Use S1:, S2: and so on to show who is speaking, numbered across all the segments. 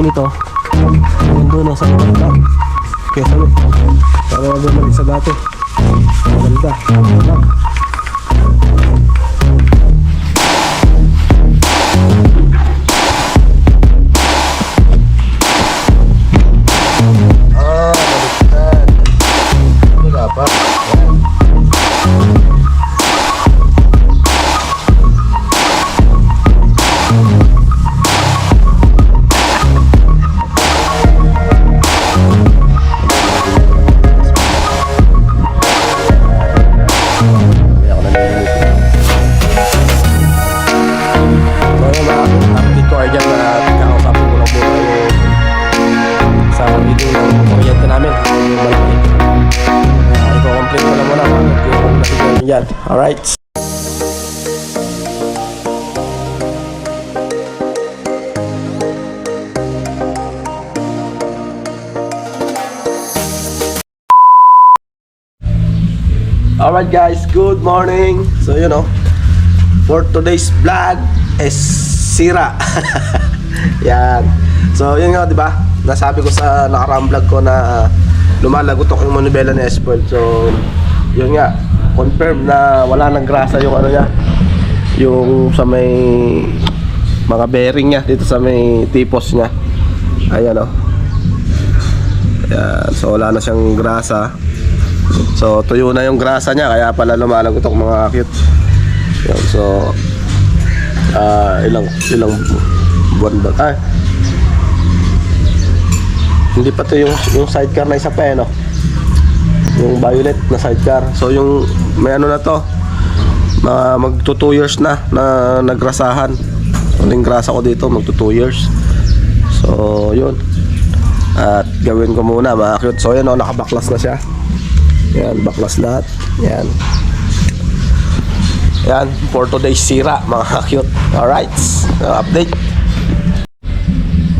S1: nito yung doon sa likod lang kesa nito para bumalik sa dati maganda lang.
S2: Baliktad. Ito dapat.
S1: Yan, alright. Alright guys, good morning. So you know, for today's vlog is sira. Yan. So yun nga, 'di ba? Nasabi ko sa nakaraang vlog ko na lumalagotok yung manubela ni Spoiled. So yun nga, confirm na wala nang grasa yung ano niya, yung sa may mga bearing niya dito sa may tipos niya. Ayan o. Ayan, so wala na siyang grasa. So tuyo na yung grasa niya, kaya pala lumalagotok mga cute. Ayan, so ilang buwan ba? Hindi pa to yung sidecar na isa pa no? Yung violet na sidecar. So yung may ano na to, magto 2 years na nagrasahan. Uling grasa ko dito magto 2 years. So yun, at gawin ko muna mga cute. So yan o, nakabaklas na siya. Yan, baklas lahat. Yan, yan, for today's sira mga cute. Alright, update.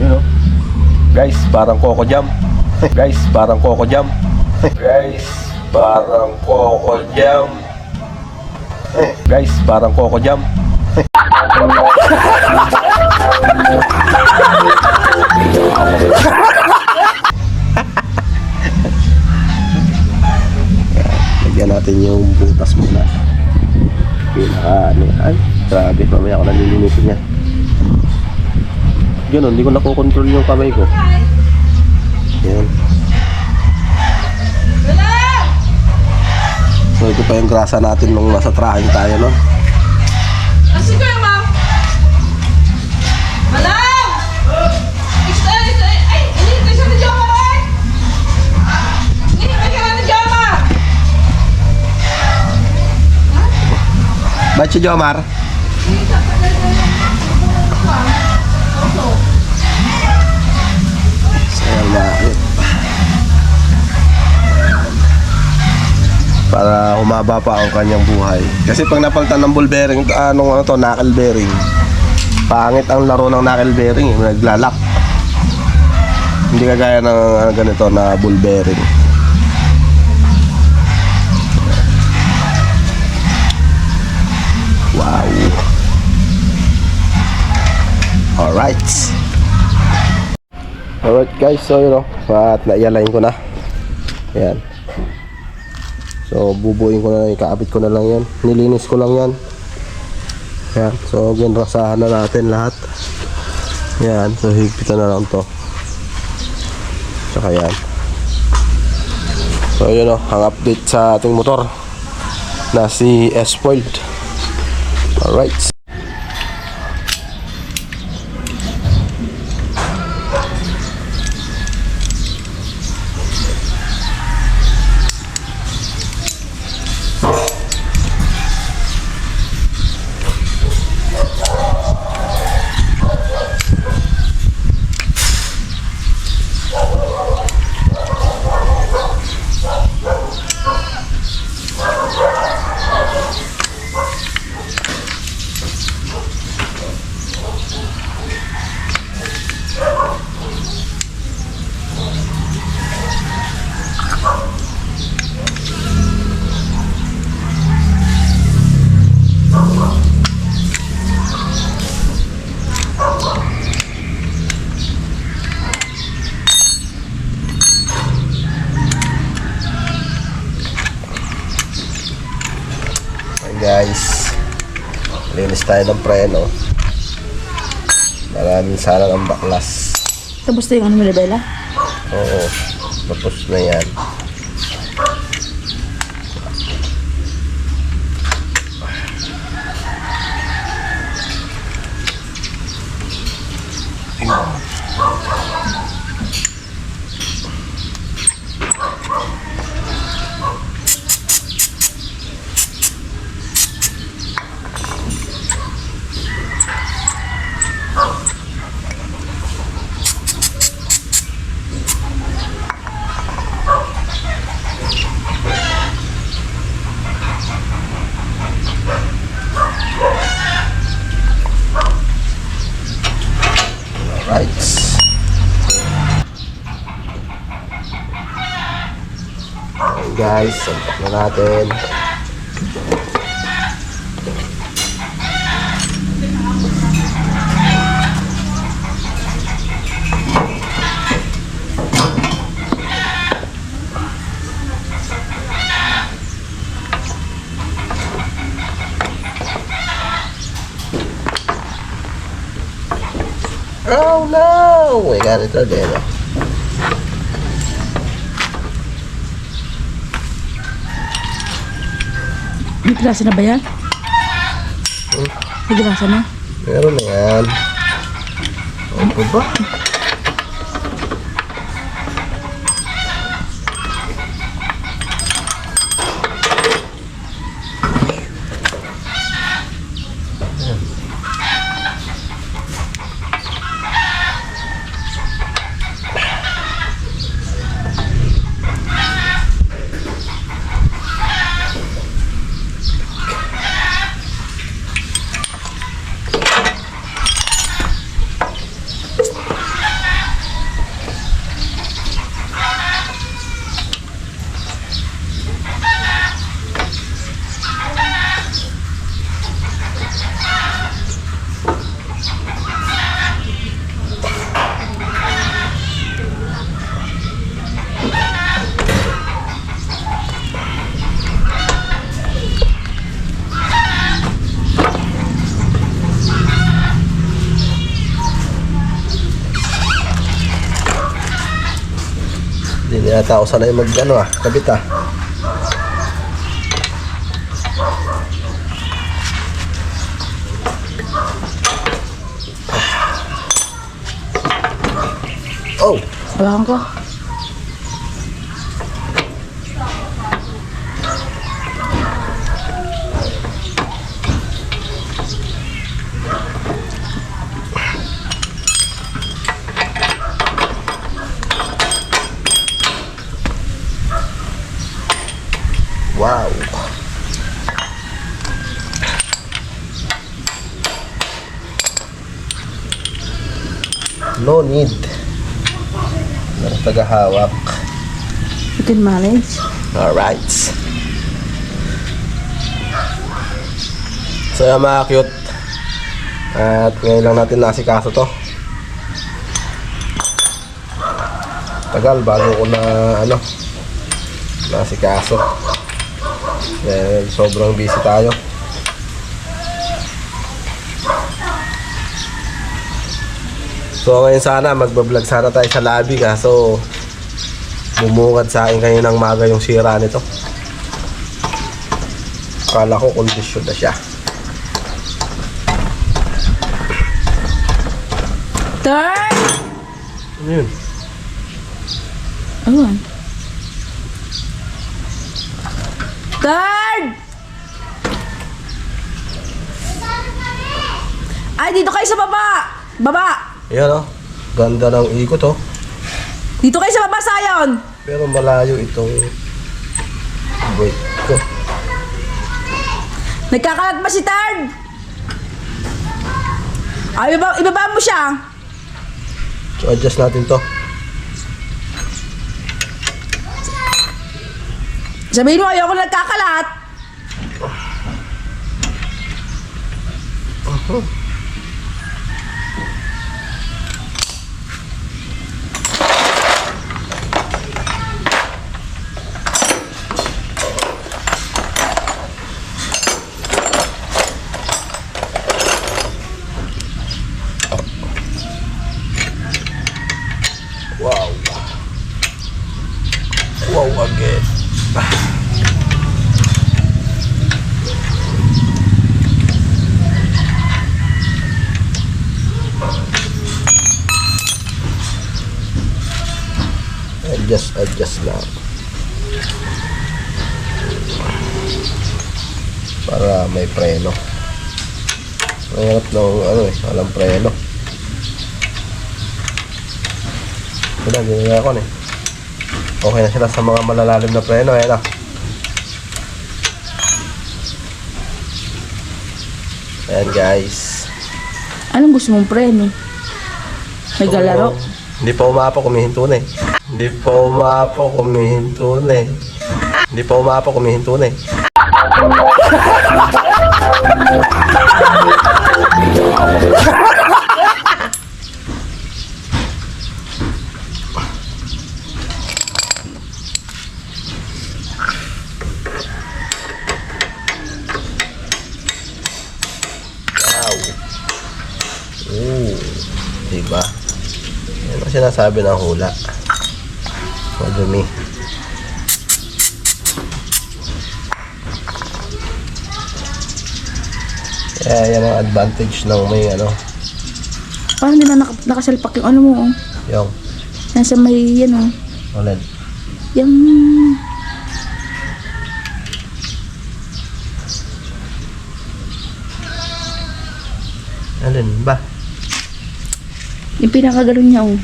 S1: Yun o guys, parang Coco Jam. Guys, parang Coco Jam. Guys, parang Coco Jam. Guys, parang Coco Jam. Lagyan natin yung butas muna. Ay, grabe, mamaya ako nalilinitin niya. Ganun, hindi ko nakokontrol yung kamay ko. Yan. So ito pa yung grasa natin nung nasa trahin tayo, no?
S3: Kasi kayo, ma'am. Malam! Ay, hindi siya na Joma, right? Hindi ka na Joma.
S1: Ba't si Jomar? Salamat. Para humaba pa ang kanyang buhay. Kasi pag napalitan ng ball bearing, knuckle bearing, pangit ang laro ng knuckle bearing, naglalak. Hindi kagaya ng ganito na ball bearing. Wow. Alright. Alright guys, so you know, at naialain ko na. Ayan. So bubuin ko na, ikaabit ko na lang yan. Nilinis ko lang yan. Ayan, so ginrasahan na natin lahat. Ayan, so higpitan na lang to. Tsaka yan. So yun o, ang update sa ating motor na si Spoiled. Alright. guys. Linis tayo ng preno. Maraming salang ang baklas.
S3: Tapos na yung ano nila, Bella?
S1: Oo. Tapos na yan. Right. Okay guys, sampak na natin. Oh no! We got it again.
S3: May grasa na ba yan? May grasa na?
S1: Meron na yan. Ano ba? Hindi na yata ako sanay kabit ah. Oh!
S3: Hawakan ko.
S1: Wow! No need. Meron tagahawak.
S3: You can manage.
S1: Alright. So yan mga cute. At ngayon lang natin nasikaso to. Tagal bago ko na nasikaso. Dahil sobrang busy tayo. So ngayon sana magbablog sana tayo sa labi, kaso bumungad sa akin kayo ng maga yung sira nito. Akala ko kondisyon na siya.
S3: Third!
S1: Ano yun?
S3: Ano? Third! Ay, dito kayo sa baba! Baba!
S1: Ayan ganda ng ikot
S3: Dito kayo sa baba, Sayon!
S1: Pero malayo itong break ko.
S3: Nagkakalat ba si Third? Ay, ibaba mo siya.
S1: So adjust natin to.
S3: Sabihin mo, ayoko nagkakalat.
S1: Wow. Wow again. Adjust lang. Para may preno. Mahirap ng walang preno. Wala, ginagawa ko na eh. Okay na sila sa mga malalalim na preno, na. Ayan guys.
S3: Anong gusto mong preno? May galaro?
S1: Hindi pa umapaw, kumihinto na eh. Hindi pa umapaw, kumihinto na eh. Hindi pa umapaw, kumihinto na eh. Wow. Diba? Yan ang sinasabi ng hula. Madumi. Kaya yan ang advantage ng may
S3: Parang hindi na nakasalpak yung ano mo, oh.
S1: yung
S3: Nasa may, yan, oh.
S1: OLED.
S3: Yung...
S1: Alin ba?
S3: Yung pinakagalon niya, oh.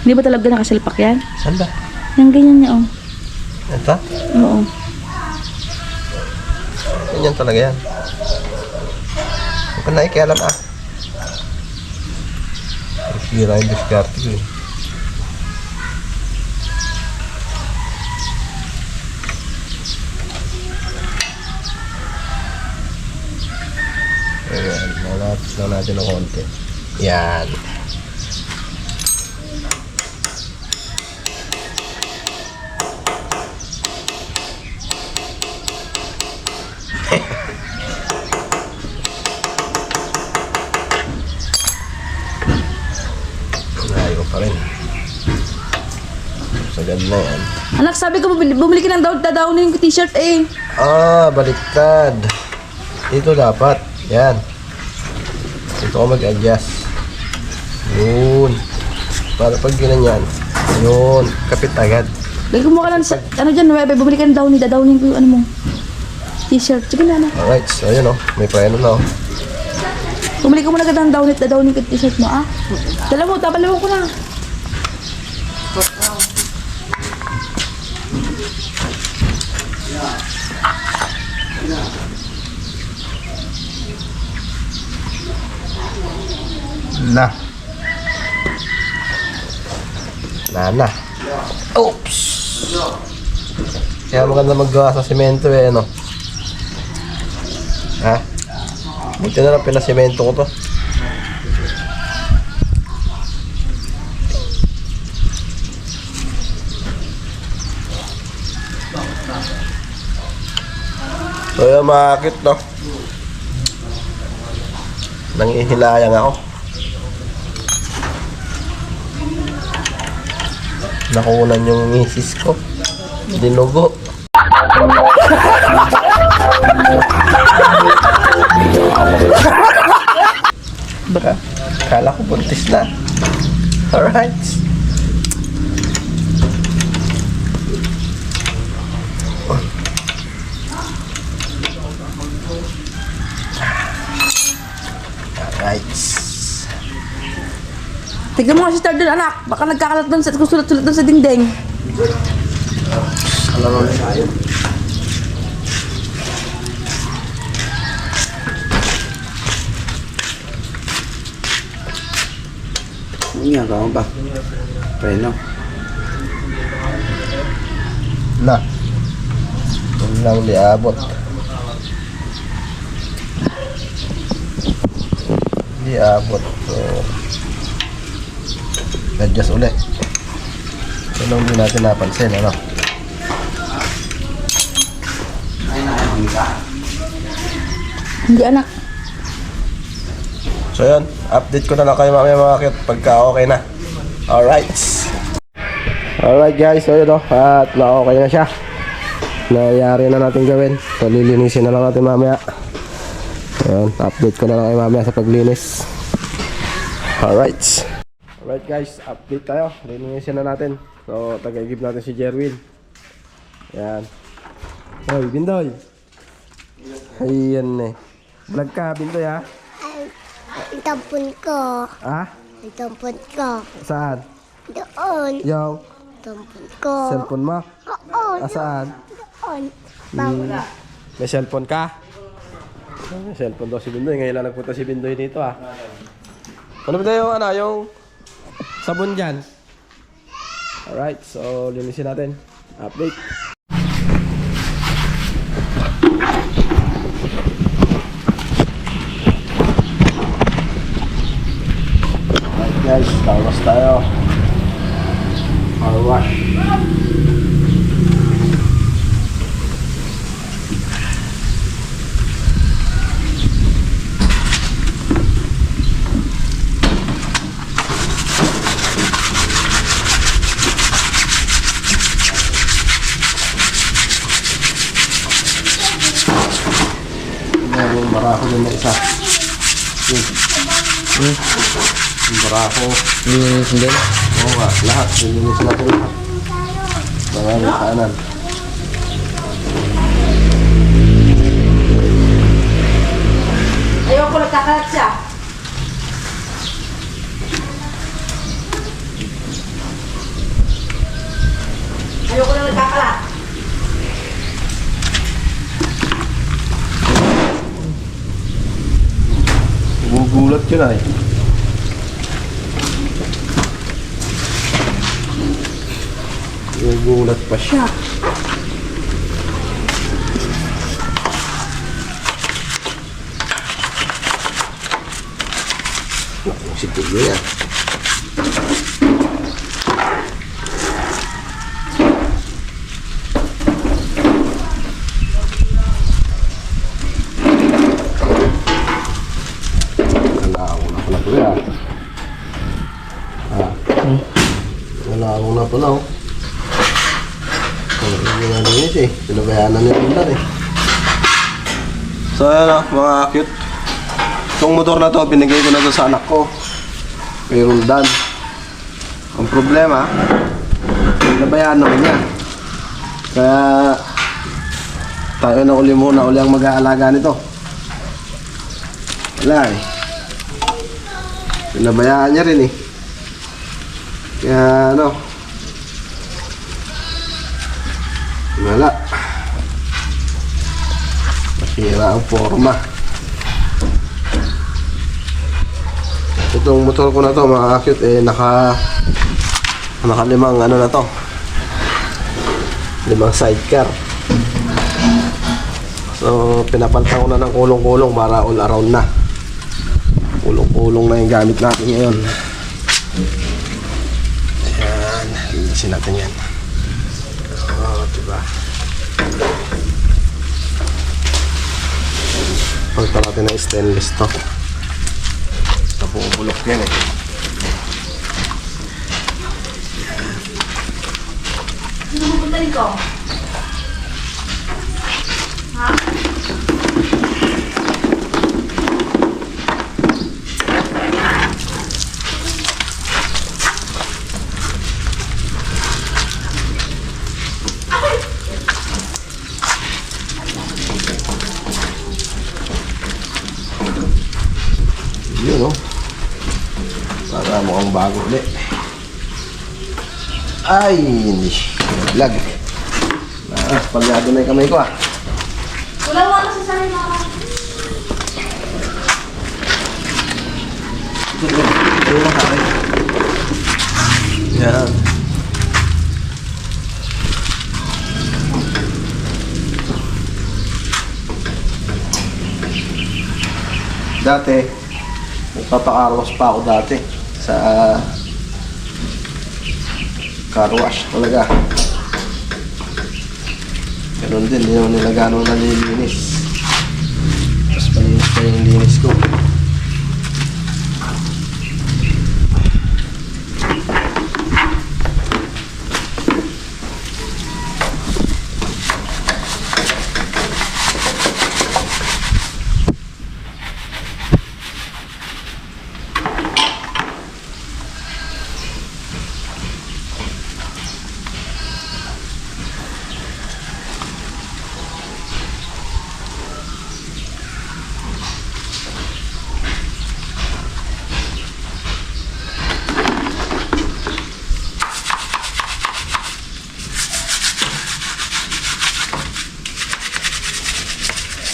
S3: Hindi ba talaga nakasalpak yan?
S1: Saan ba?
S3: Yung ganyan niya, oh.
S1: Ito?
S3: Oo.
S1: Ganyan talaga yan. Huwag ka naikialam Sira yung diskarte ko eh. Ayan, malapis lang natin ng konti. Yan. Layo ko pa rin. Sagad na yan.
S3: Anak, sabi ko bumili ka ng dadawnin yung t-shirt, eh.
S1: Baliktad. Dito dapat. Yan. Dito ko mag-adjust. Yun. Para pag ginanyan. Yun. Kapit agad.
S3: Lagi mo ka lang sa, ano dyan, bumili ka ng dadawnin ko yung ano mo. T-shirt. Sige na, anak.
S1: Alright. So, yun may preno na
S3: Bumili ka muna ka ng dadawnin ko yung t-shirt mo, ah. Dala mo, tapalawan ko na.
S1: Na. Oops! Kaya maganda maggawa sa semento Ha? Buti na lang pinasemento ko to. So yun, makakit nangihilayang ako. Nakunan yung misis ko. Dinugo. Baka, kala ko buntis na. Alright. Alright.
S3: Tignan mo nga si Star doon, anak. Baka nagkakalat doon sa sulat-sulat doon sa dingding.
S1: Alam mo na tayo.
S2: Ano nga ka ba? Preno.
S1: Na. Yun lang liabot. Liabot. So, adjust ulit. Ito lang din natin napansin,
S3: Hindi, anak.
S1: So yun, update ko na lang kayo mamaya mga kit pagka okay na. Alright. Alright guys, so yun o. At na-okay na siya. Nayari na natin gawin. So lilinisin na lang natin mamaya. Ayan, update ko na lang kayo mamaya sa paglinis. Alright. Alright guys, update tayo. Lilinisin na natin. So tagagib natin si Jerwin. Ayan. Hoy, Bindoy. Ayan eh. Vlog ka, Bindoy ha?
S4: Itampon ko.
S1: Ha?
S4: Itampon ko.
S1: Saan?
S4: Doon.
S1: Yung
S4: Itampon ko.
S1: cellphone mo?
S4: Oo.
S1: Saan?
S4: Doon. Bawala.
S1: May cellphone ka? May cellphone daw si Bindoy. Ngayon lang nagpunta si Bindoy dito ah. Ano ba yung yung sabon dyan? Alright, so linisin natin. Update. Alright guys, car wash tayo. Car wash. Yung barako din na isa. Yung barako.
S2: Linisin din.
S1: Oo nga, lahat. Linisin natin lahat. Maraming kanan.
S3: Ayoko nagkakalat siya. Ayoko na nagkakalat.
S1: Gugulat yun ay. Gugulat pa siya. Naku, si Tuyo yan. Wala na pala oh. Hindi na linis eh. Pinabayaan na nila eh. So ayan oh, mga cute. Itong motor na to, binigay ko na to sa anak ko. Kay Roldan. Ang problema, pinabayaan naman niya. Kaya tayo na uli muna uli ang mag-aalaga nito. Wala eh. Pinabayaan niya rin eh. Kaya ano, wala. Masira ang forma. Itong motor ko na to mga cute eh nakalimang ano na to, 5 sidecar. So pinapalitan ko na ng kulong-kulong para all around na. Kulong-kulong na yung gamit natin ngayon. Ayan, linisin natin yan. Oh, diba? Pagta natin ng stainless to. Napupulok yan eh.
S3: Sino pupuntahin ko? Ha?
S1: Yun oh. Para mukhang bago ulit. Ay, hindi. Lag. Palyado na yung kamay ko ah.
S3: Wala mo ano sa sarili mo.
S1: Ito yung akin. Yan. Dati, nagpapa-carwash pa ako dati sa carwash talaga. Ganun din, hindi naman nila gano'ng nalilinis. Tapos palinis pa yung linis ko.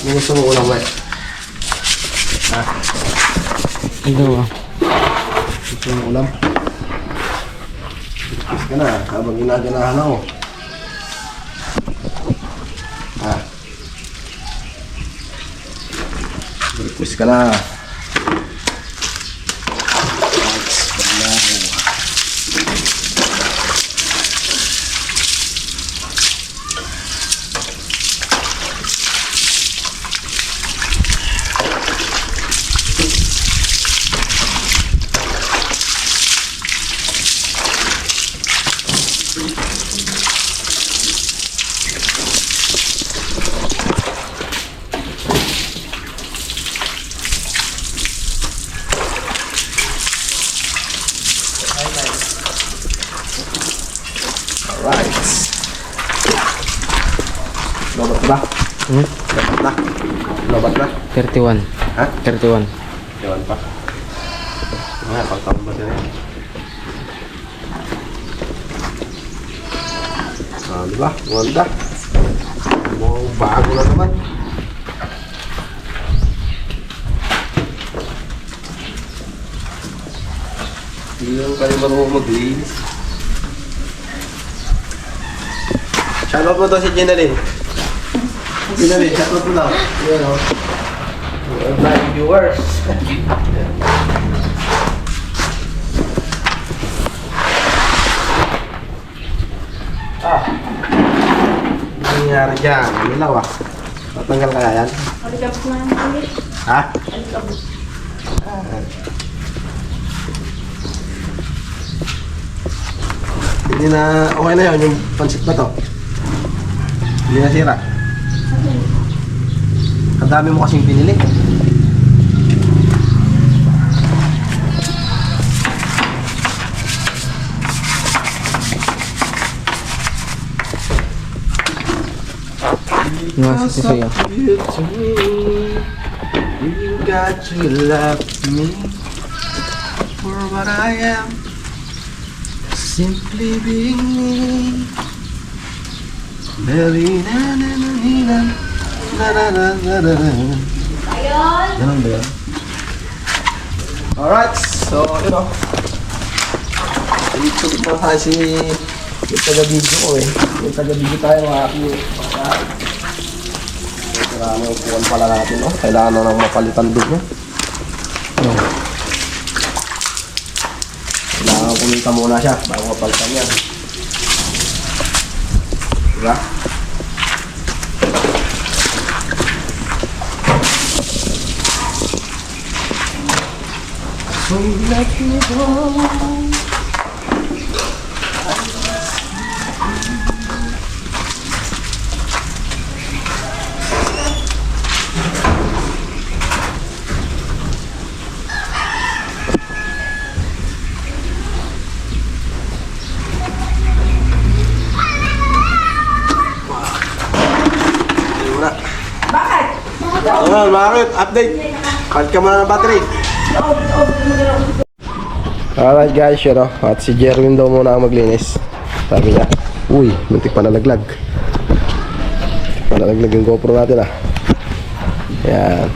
S1: Ano gusto mo ulam, wet? Ha?
S2: Ito ah.
S1: Gusto mo ulam? Pis ka na, habang ginaganahan ako. Ha? Pis ka na. Alright. Lobat ba? Lobat na? Lobat na?
S2: 31.
S1: Ha?
S2: 31.
S1: Ewan pa. Nga, pagtawag ba sila yan? Diba? Wanda. Mau bago na naman. Hindi lang kayo marunong maglinis. Shoutout mo to si Ginaline. Ginaline, shoutout mo lang. Yan o. Live viewers. Ano nangyari dyan? Nilaw ah. Tatanggal kaya yan?
S3: Alikabot na lang ulit.
S1: Ha?
S3: Alikabot.
S1: Hindi na, okay na yun, yung pansit na to. Hindi na sira. Ang dami mo kasing pinili.
S2: Nasa si Saya.
S1: You to me, you got you love me for what I am. Simply being me. Baby, na na na na na na na na na na. Ganun ba yun? Alright, so you know, tulit na tayo si yung taga-video ko eh. Yung taga-video tayo mga aking marami yung puwan pala natin, no? Kailangan na nang mapalitan doon, no? Kailangan pumunta muna siya bago mapalitan yan. Diba? So let me go. Ayun, Marit, update. Palit ka muna ng battery. Alright guys, yun o. At si Jerwin daw muna ang maglinis. Sabi niya, uy, muntik pa nalaglag. Muntik pa nalaglag yung GoPro natin ah. Ayan.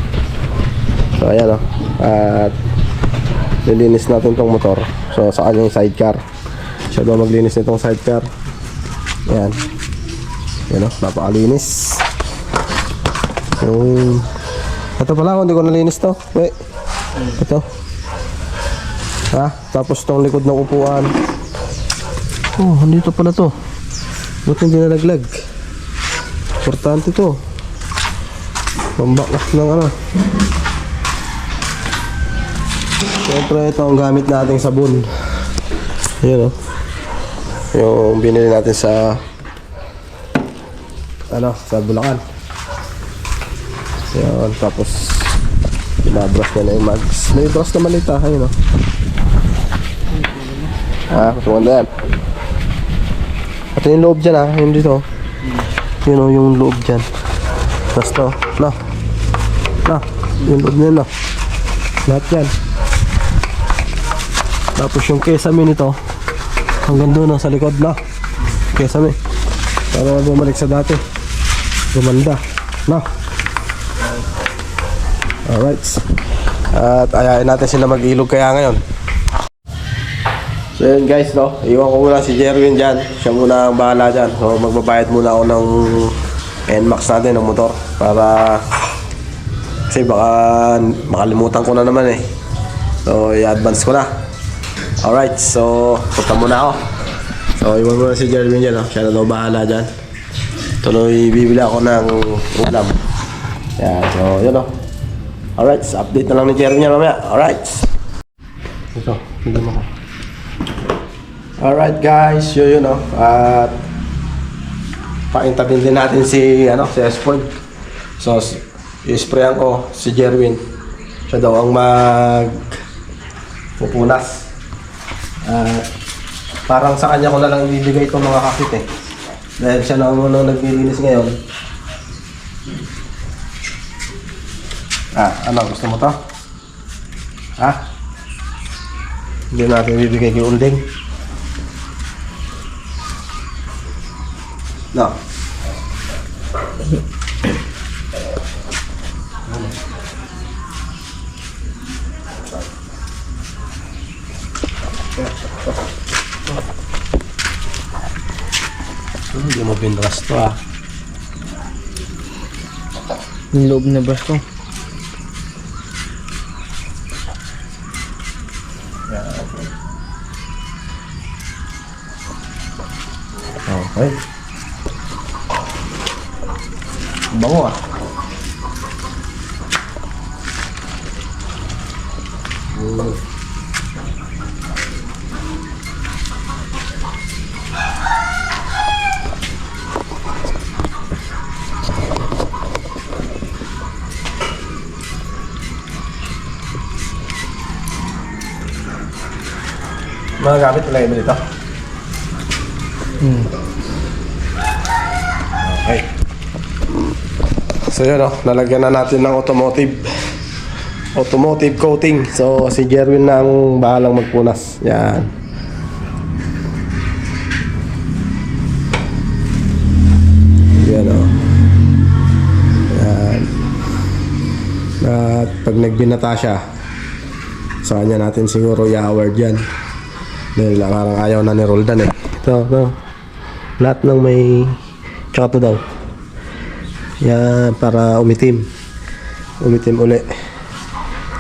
S1: So ayan o. At nilinis natin tong motor. So sa kanya yung sidecar. Siya daw maglinis nitong sidecar. Ayan. Yan o, napakalinis. Ito pala, hindi ko nalinis to. Wait. Ito. Ha? Tapos itong likod ng upuan. Oh, andito pala to. Buti hindi nalaglag. Importante to. Pambaklas ng ano. Siyempre ito ang gamit nating sabon. Ayan o. Yung binili natin sa sa Bulacan. Yan, tapos binabrush niya na yung mags. May brush naman ito, ayun o. Kusungan na yan. At yung loob dyan yun dito. Yun o, yung loob dyan. Tapos to, yung loob na yun lahat yan. Tapos yung kesame nito, hanggang doon sa likod kesame. Para bumalik sa dati. Gumanda. Alright. At ayain natin sila mag-ilog kaya ngayon. So yun guys, no? Iwan ko muna si Jerwin dyan. Siya muna ang bahala dyan. So magbabayad muna ako ng NMAX natin, ng motor. Para kasi baka makalimutan ko na naman eh. So i-advance ko na. Alright, so punta muna ako. So iwan muna si Jerwin dyan, no? Siya na daw bahala dyan. Tuloy bibili ako ng ulam. Yan, so yun o. Alright, so update na lang ni Jerwin niya mamaya. Alright. Ito, hindi mo ko. Alright guys, yun o. At paintabin din natin si S-Point. So i-sprayan ko si Jerwin. Siya daw ang pupunas. Parang sa kanya ko na lang ibibigay itong mga kakit eh. Dahil siya na muna naglilinis ngayon. Ano? Gusto mo to? Hindi natin bibigay kay Ulding. No. Hindi mo binras to
S2: Yung loob na brush ko.
S1: Okay. Bango Mga gamit nila yung dito. Okay. So yun nalagyan na natin ng automotive coating. So si Jerwin na ang bahalang magpunas. Yan. Yan Yan. At pag nagbinata siya, sa kanya natin siguro i-award yan. Dahil parang ayaw na ni Roldan eh. Ito. Lahat ng may tsaka to daw. Yan, para umitim uli,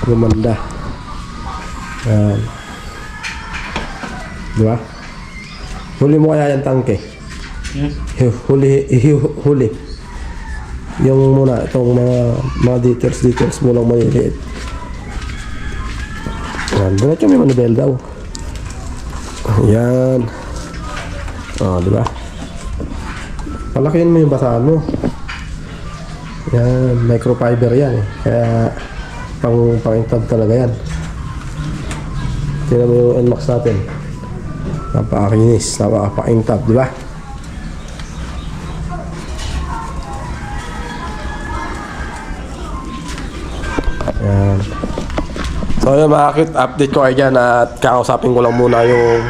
S1: gumanda. Yan, diba? Huli mo kaya yung tangke. Huli yung muna itong mga details mo lang maliliit. Yan, diretso may manibel daw. Yan, diba? Palakihin mo yung basahan mo. Yan, microfiber yan eh. Kaya pang-intab talaga yan. Tingnan mo yung NMAX natin. Napakakinis, napaka-intab, di ba? Yan. So yun mga kakit, update ko kayo dyan at kakausapin ko lang muna yung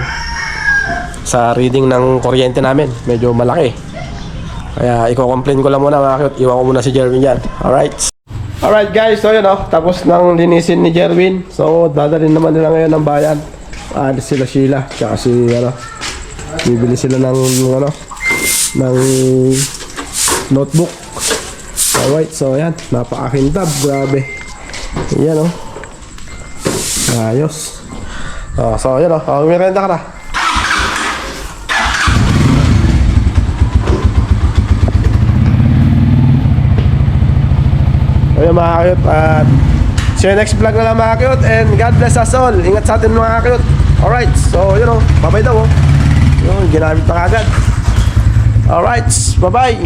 S1: sa reading ng kuryente namin. Medyo malaki. Kaya i-complain ko lang muna mga kakit. Iwan ko muna si Jerwin dyan. Alright guys, so yun tapos nang linisin ni Jerwin. So dadalhin naman nila ngayon ng bayan. Alis sila Sheila. Tsaka si bibili sila ng ng notebook. Alright, so yan. Napaka-kintab. Grabe. Yan ayos. So yan merenda ka na. Ayun mga kakayot, at see you next vlog na lang mga kakayot, and God bless us all. Ingat sa atin mga kakayot. Alright, so yun bye-bye daw yun, ginamit na kagad. Alright, bye-bye.